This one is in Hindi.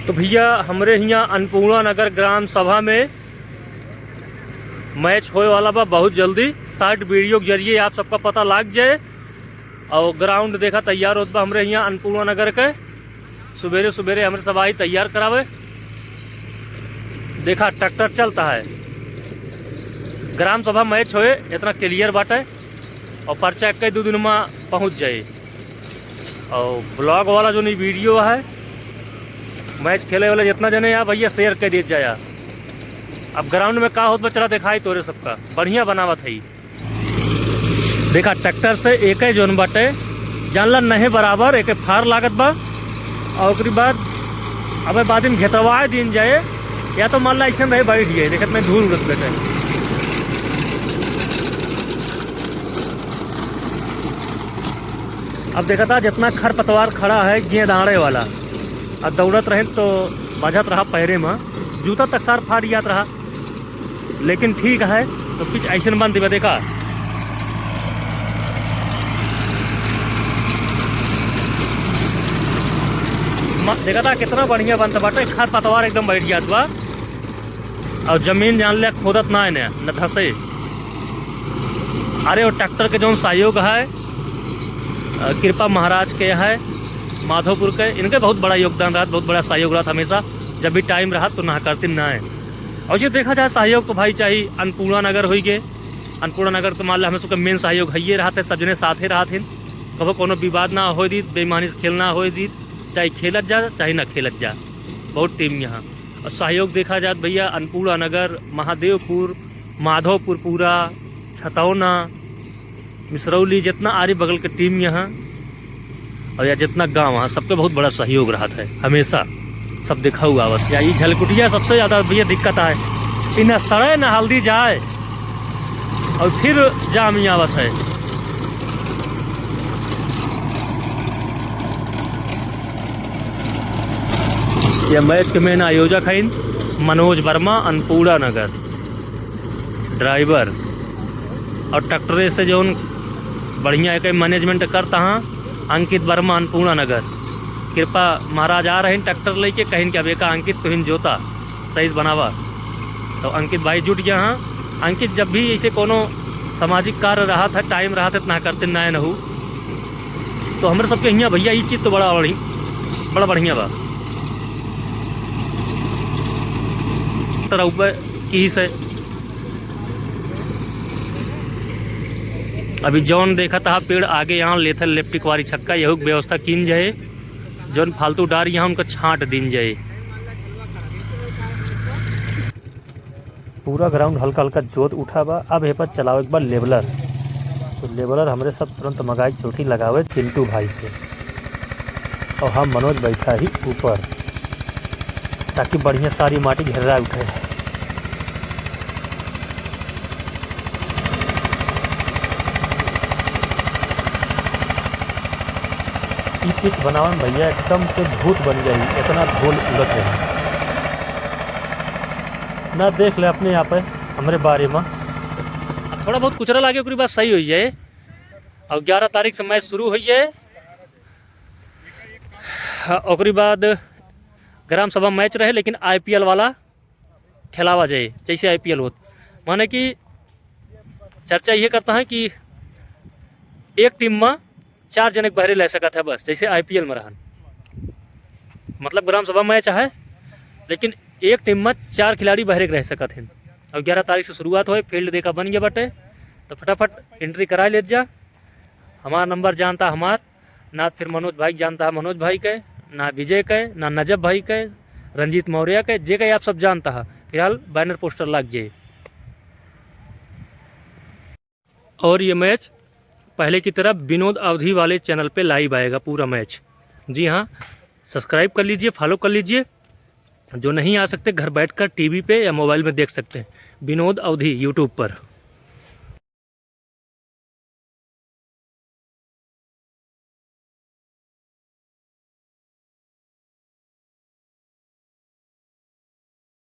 तो भैया हमरे यहाँ अन्नपूर्णा नगर ग्राम सभा में मैच होए वाला बा बहुत जल्दी। शॉर्ट वीडियो के जरिए आप सबका पता लग जाए। और ग्राउंड देखा तैयार होत बा हमरे यहाँ अन्नपूर्णा नगर के। सुबेरे सुबेरे हमरे सभाई तैयार करावे। देखा ट्रैक्टर चलता है। ग्राम सभा मैच होए इतना क्लियर बाटे और पर्चा कई 2 दिन में पहुँच जाए। और ब्लॉग वाला जो नहीं वीडियो है मैच खेले वाले जितना जने या भैया शेयर कर दे जाया। अब ग्राउंड में का होत बा चला दिखाई तोरे सबका बढ़िया बनावत है। देखा ट्रैक्टर से एक जोन बाटे जानला नहीं बराबर एक फार लागत बा। और उसके बाद अब बाद में घेतवा दिन जाए या तो मान ला ऐसे रहे बैठ गए देखत में धूल उड़त बैठे। अब देखा था जितना खर पतवार खड़ा है गेंद आड़े वाला अब दौड़त रहे तो बजत रहा पैरे में जूता तक सार फाड़ जात रहा। लेकिन ठीक है तो पिच ऐसे बंद दिया। देखा देखा था कितना बढ़िया बनता बाटे। खर पतवार एकदम बैठ गया बा और जमीन जान लिया खोदत ना है न धसे। अरे वो ट्रैक्टर के जो सहयोग है कृपा महाराज के है माधोपुर के, इनके बहुत बड़ा योगदान रहा, बहुत बड़ा सहयोग रहा हमेशा। जब भी टाइम रहा तो ना करती ना है। और ये देखा जाए सहयोग तो भाई चाहिए। अन्नपूर्णा नगर हो गए। अन्नपूर्णा नगर तो मान लिया हमें सबका मेन सहयोग है ये रहा। सब जने साथे रहा कभी कोनो विवाद ना हो दी, बेईमानी से खेलना हो दी, चाहे खेलत जा चाहे ना खेलत जा। बहुत टीम यहाँ और सहयोग देखा जाए भैया अन्नपूर्णा नगर, महादेवपुर, माधोपुर, पूरा छतौना, मिसरौली जितना आरी बगल के टीम यहाँ और या जितना गांव वहाँ सबके बहुत बड़ा सहयोग रहा है हमेशा। सब देखा हुआ आवत या ये झलकुटिया सबसे ज़्यादा भैया दिक्कत है। इन्हें सड़े न हल्दी जाए और फिर जाम आवत है। यह मैच के मेन आयोजक हैं मनोज वर्मा, अन्नपूर्णा नगर ड्राइवर। और ट्रैक्टरे से जो बढ़िया एक मैनेजमेंट करता हाँ अंकित वर्मा, अन्नपूर्णा नगर। कृपा महाराज आ रहे हैं ट्रैक्टर लेके कहीं क्या बेका अंकित तुहिन जोता सही बनावा। तो अंकित भाई जुट गया हाँ। अंकित जब भी ऐसे कोनो सामाजिक कार्य रहा था टाइम रहा था ना करते ना हो तो हमारे सबके यहाँ भैया ये चीज़ तो बड़ा बढ़िया बा। ऊपर की से अभी जौन देखा था पेड़ आगे यहाँ लेथर इलेक्ट्रिक वाली छक्का यही व्यवस्था किन जाए। जौन फालतू डार यहाँ उनका छांट दिन जाए। पूरा ग्राउंड हल्का हल्का जोत उठा बा। अब ये पर चलाओ एक बार लेवलर। तो लेवलर हमारे सब तुरंत मगाई चोटी लगावे चिंटू भाई से। और हम मनोज बैठा ही ऊपर ताकि बढ़िया सारी माटी घेरा उठे। पिच बनावन भैया एकदम से भूत बन गई। इतना धूल उड़त है ना देख ले अपने यहाँ पे हमारे बारे में। थोड़ा बहुत कुचरा लागे ओकरी बात सही हो जाए। और 11 तारीख से मैच शुरू हो जाए। ओकरी बाद ग्राम सभा मैच रहे लेकिन IPL वाला खेलावा जाए जैसे IPL होत। माने कि चर्चा ये करता है कि एक टीम में 4 जने बहरे ले सकत है बस जैसे IPL में रहन। मतलब ग्राम सभा मैच है लेकिन एक टीम में 4 खिलाड़ी बहरे रह सकत हैं। और 11 तारीख से शुरुआत हो फील्ड देखा बन गया बटे तो फटाफट एंट्री करा ले जा। हमारा नंबर जानता हमार ना, फिर मनोज भाई जानता है मनोज भाई के, ना विजय के, ना नजब भाई के, रंजीत मौर्य के, जे के आप सब जानता है। फिलहाल बैनर पोस्टर लग जाए। और ये मैच पहले की तरह विनोद अवधि वाले चैनल पे लाइव आएगा पूरा मैच। जी हाँ सब्सक्राइब कर लीजिए, फॉलो कर लीजिए। जो नहीं आ सकते घर बैठकर टीवी पे या मोबाइल में देख सकते हैं विनोद अवधि यूट्यूब पर।